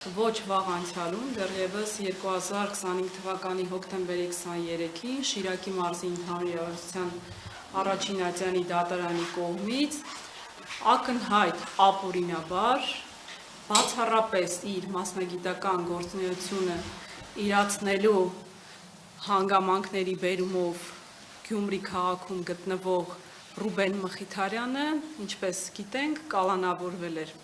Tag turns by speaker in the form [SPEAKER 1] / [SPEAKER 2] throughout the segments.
[SPEAKER 1] Ոչ վաղ անցյալում, դեռևս 2025 թվականի հոկտեմբերի 23-ին Շիրակի մարզի ընդհանուր իրավասության առաջին ատյանի դատարանի կողմից ակնհայտ ապօրինաբար բացառապես իր մասնագիտական գործունեությունը իրացնելու հանգամանքների բերումով Գյումրի քաղաքում գտնվող Ռուբեն Մխիթարյանը, ինչպես գիտենք, կալանավորվել էր։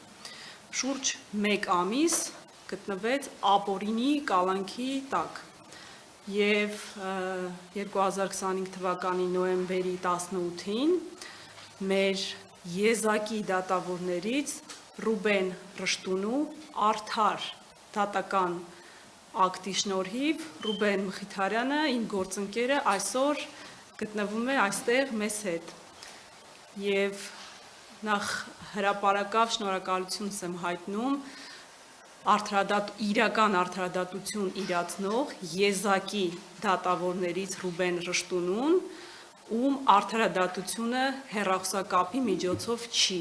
[SPEAKER 1] Շուրջ 1 ամիս գտնվեց ապօրինի կալանքի տակ և 2025 թվականի նոյեմբերի 18-ին մեր եզակի դատավորներից Ռուբեն Ռշտունու արդար դատական ակտի շնորհիվ Ռուբեն Մխիթարյանը, իմ գործընկերը, այսօր գտնվում է այստեղ մեզ հետ և նախ հրապարակավ շնորհակալությունս եմ հայտնում իրական արդարադատություն իրացնող եզակի դատավորներից Ռուբեն Ռշտունուն, ում արդարադատությունը հեռախոսակապի միջոցով չի,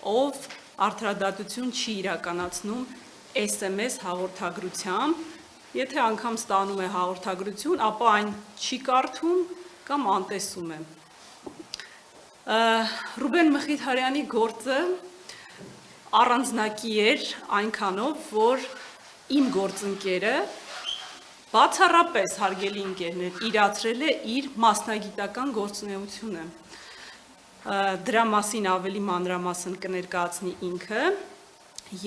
[SPEAKER 1] ով արդարադատություն չի իրականացնում SMS հաղորդագրությամբ, եթե անգամ ստանում է հաղորդագրություն, ապա այն չի կարդում կամ անտեսում է։ Ռուբեն Մխիթարյանի գործը առանձնակի էր այնքանով, որ իմ գործընկերը բացառապես, հարգելի ընկերներ, իրացրել է իր մասնագիտական գործունեությունը։ Դրա մասին ավելի մանրամասն կներկայացնի ինքը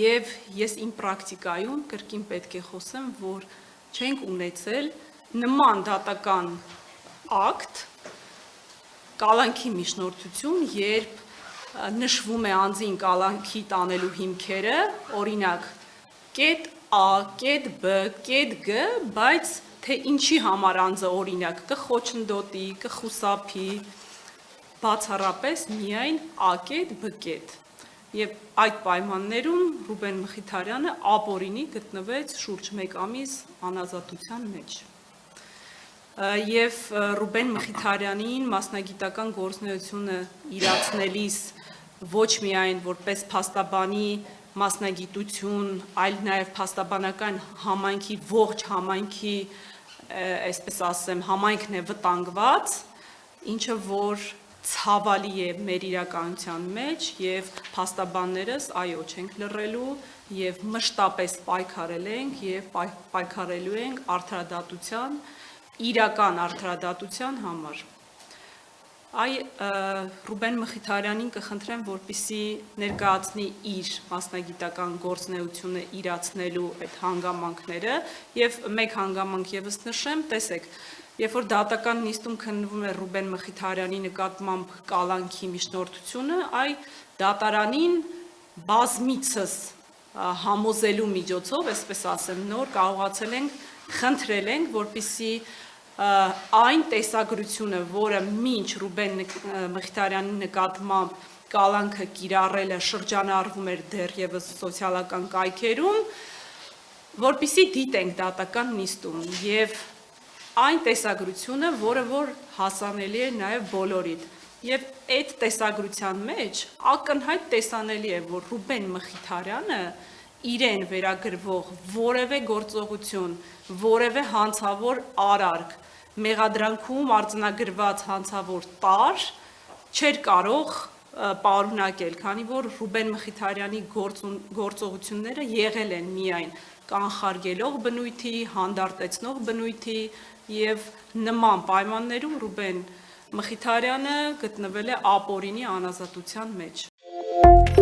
[SPEAKER 1] և ես իմ պրակտիկայում կրկին պետք է խոսեմ, որ չենք ունեցել նման դատական ակտ, կալանքի միջնորդություն, երբ նշվում է անձին կալանքի տանելու հիմքերը, օրինակ կետ A, կետ B, կետ G, բայց թե ինչի համար անձը օրինակ կխոչընդոտի, կխուսափի, բացառապես միայն A կետ, B կետ։ Եվ այդ պայմաններում Ռուբեն Մխիթարյանը ապօրինի գտնվեց շուրջ 1 ամիս անազատության մեջ։ Եվ Ռուբեն Մխիթարյանին մասնագիտական գործունեությունը իրացնելիս ոչ միայն որպես փաստաբանի մասնագիտություն, այլ նաև փաստաբանական համայնքի, ողջ համայնքի, այսպես ասեմ, համայնքն է վտանգված, ինչը որ ցավալի է մեր իրականության մեջ և փաստաբաններս, այո, չենք լռելու և մշտապես պայքարել ենք և պայքարելու ենք արդարադատության, իրական արդարադատության համար։ Ռուբեն Մխիթարյանին կխնդրեմ, որպեսզի ներկայացնի իր մասնագիտական գործունեությունը իրացնելու այդ հանգամանքները և մեկ հանգամանք ևս նշեմ, տեսեք, երբ որ դատական նիստում քննվում է Ռուբեն Մխիթարյանի նկատմամբ կալանքի միջնորդությունը, դատարանին բազմիցս համոզելու միջոցով, այսպես ասեմ, նոր կարողացել ենք, խնդրել ենք, որպեսզի այն տեսագրությունը, որը մինչ Ռուբեն Մխիթարյանի նկատմամբ կալանքը կիրառելը շրջանառվում էր դեռևս սոցիալական կայքերում, որպեսզի դիտենք դատական նիստում և այն տեսագրությունը, որը որ հասանելի է նաև բոլորիդ։ Եվ այդ տեսագրության մեջ ակնհայտ տեսանելի է, որ Ռուբեն Մխիթարյանը իրեն վերագրվող որևէ գործողություն, որևէ հանցավոր արարք, մեղադրանքում արձանագրված հանցավոր տարր չէր կարող պարունակել, քանի որ Ռուբեն Մխիթարյանի գործողությունները եղել են միայն կանխարգելող բնույթի, հանդարտեցնող բնույթի և նման պայմաններում Ռուբեն Մխիթարյանը գտնվել է ապօրինի անազատության մեջ։